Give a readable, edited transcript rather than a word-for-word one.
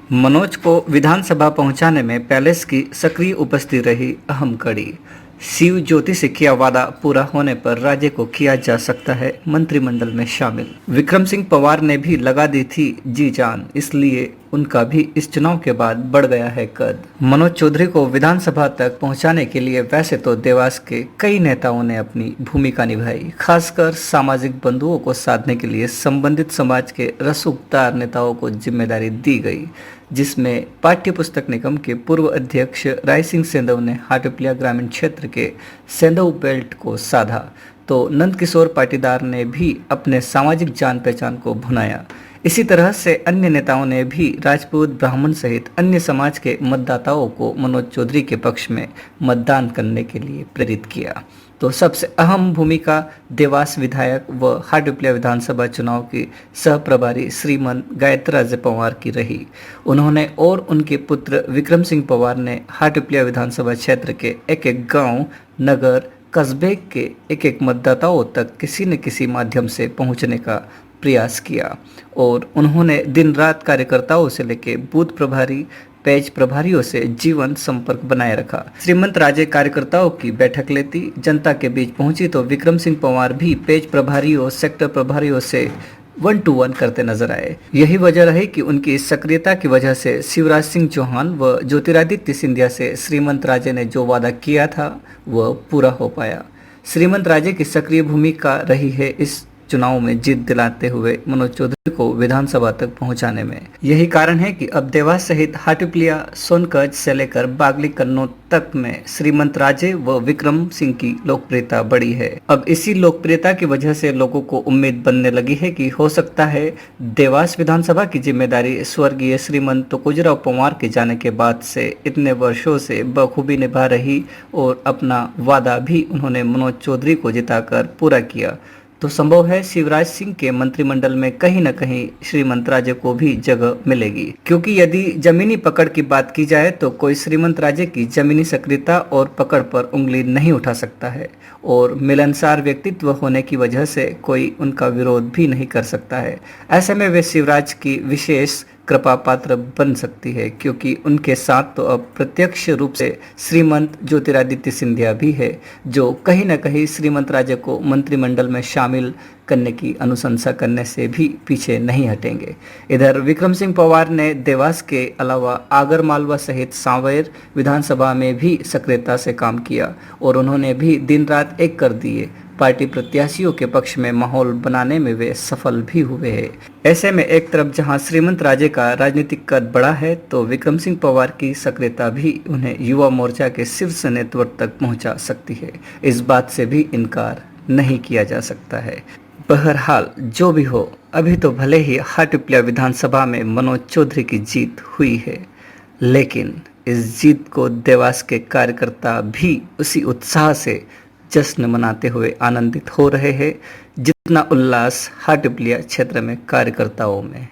मनोज को विधानसभा पहुंचाने में पैलेस की सक्रिय उपस्थिति रही अहम कड़ी। शिव ज्योति से किया वादा पूरा होने पर राज्य को किया जा सकता है मंत्रिमंडल में शामिल। विक्रम सिंह पवार ने भी लगा दी थी जी जान, इसलिए उनका भी इस चुनाव के बाद बढ़ गया है कद। मनोज चौधरी को विधानसभा तक पहुंचाने के लिए वैसे तो देवास के कई नेताओं ने अपनी भूमिका निभाई, खासकर सामाजिक बंधुओं को साधने के लिए संबंधित समाज के रसूखदार नेताओं को जिम्मेदारी दी गई, जिसमें पाठ्य पुस्तक निगम के पूर्व अध्यक्ष राय सिंह सेंधव ने हाटपिलिया ग्रामीण क्षेत्र के सेंधव बेल्ट को साधा, तो नंद किशोर पाटीदार ने भी अपने सामाजिक जान पहचान को भुनाया। इसी तरह से अन्य नेताओं ने भी राजपूत, ब्राह्मण सहित अन्य समाज के मतदाताओं को मनोज चौधरी के पक्ष में मतदान करने के लिए प्रेरित किया। तो सबसे अहम भूमिका देवास विधायक व हाटपिलिया विधानसभा चुनाव की सह प्रभारी श्रीमन गायत्रीराज पवार की रही। उन्होंने और उनके पुत्र विक्रम सिंह पवार ने हाटपिलिया विधानसभा क्षेत्र के एक एक गांव, नगर, कस्बे के एक एक मतदाताओं तक किसी न किसी माध्यम से पहुंचने का प्रयास किया और उन्होंने दिन रात कार्यकर्ताओं से लेकर बूथ प्रभारी, पेज प्रभारियों से जीवन संपर्क बनाए रखा। श्रीमंत राजे कार्यकर्ताओं की बैठक लेती, जनता के बीच पहुंची तो विक्रम सिंह पवार भी पेज प्रभारियों, सेक्टर प्रभारियों से 1 to 1 करते नजर आए। यही वजह रही कि उनकी इस सक्रियता की वजह से शिवराज सिंह चौहान व ज्योतिरादित्य सिंधिया से श्रीमंत राजे ने जो वादा किया था वह पूरा हो पाया। श्रीमंत राजे की सक्रिय भूमिका रही है इस चुनाव में जीत दिलाते हुए मनोज चौधरी को विधानसभा तक पहुंचाने में। यही कारण है कि अब देवास सहित हाटपिलिया, सोनकच्छ से लेकर बागली, कन्नौज तक में श्रीमंत राजे व विक्रम सिंह की लोकप्रियता बढ़ी है। अब इसी लोकप्रियता की वजह से लोगों को उम्मीद बनने लगी है कि हो सकता है देवास विधानसभा की जिम्मेदारी स्वर्गीय श्रीमंत तुकोजीराव पवार के जाने के बाद से इतने वर्षों से बखूबी निभा रही और अपना वादा भी उन्होंने मनोज चौधरी को जिताकर पूरा किया, तो संभव है शिवराज सिंह के मंत्रिमंडल में कहीं न कहीं श्रीमंत राजे को भी जगह मिलेगी। क्योंकि यदि जमीनी पकड़ की बात की जाए तो कोई श्रीमंत राजे की जमीनी सक्रियता और पकड़ पर उंगली नहीं उठा सकता है और मिलनसार व्यक्तित्व होने की वजह से कोई उनका विरोध भी नहीं कर सकता है। ऐसे में वे शिवराज की विशेष कृपा पात्र बन सकती है, क्योंकि उनके साथ तो अब प्रत्यक्ष रूप से श्रीमंत ज्योतिरादित्य सिंधिया भी है, जो कहीं न कहीं श्रीमंत राजे को मंत्रिमंडल में शामिल करने की अनुशंसा करने से भी पीछे नहीं हटेंगे। इधर विक्रम सिंह पवार ने देवास के अलावा आगर मालवा सहित सांवेर विधानसभा में भी सक्रियता से काम किया और उन्होंने भी दिन रात एक कर दिए। पार्टी प्रत्याशियों के पक्ष में माहौल बनाने में वे सफल भी हुए हैं। ऐसे में एक तरफ जहां श्रीमंत राजे का राजनीतिक कद बड़ा है, तो विक्रम सिंह पवार की सक्रियता भी उन्हें युवा मोर्चा के शीर्ष नेतृत्व तक पहुंचा सकती है। इस बात से भी इनकार नहीं किया जा सकता है। बहरहाल जो भी हो, अभी तो भले ही हाटपिलिया विधानसभा में मनोज चौधरी की जीत हुई है, लेकिन इस जीत को देवास के कार्यकर्ता भी उसी उत्साह से जश्न मनाते हुए आनंदित हो रहे हैं जितना उल्लास हाटपिलिया क्षेत्र में कार्यकर्ताओं में।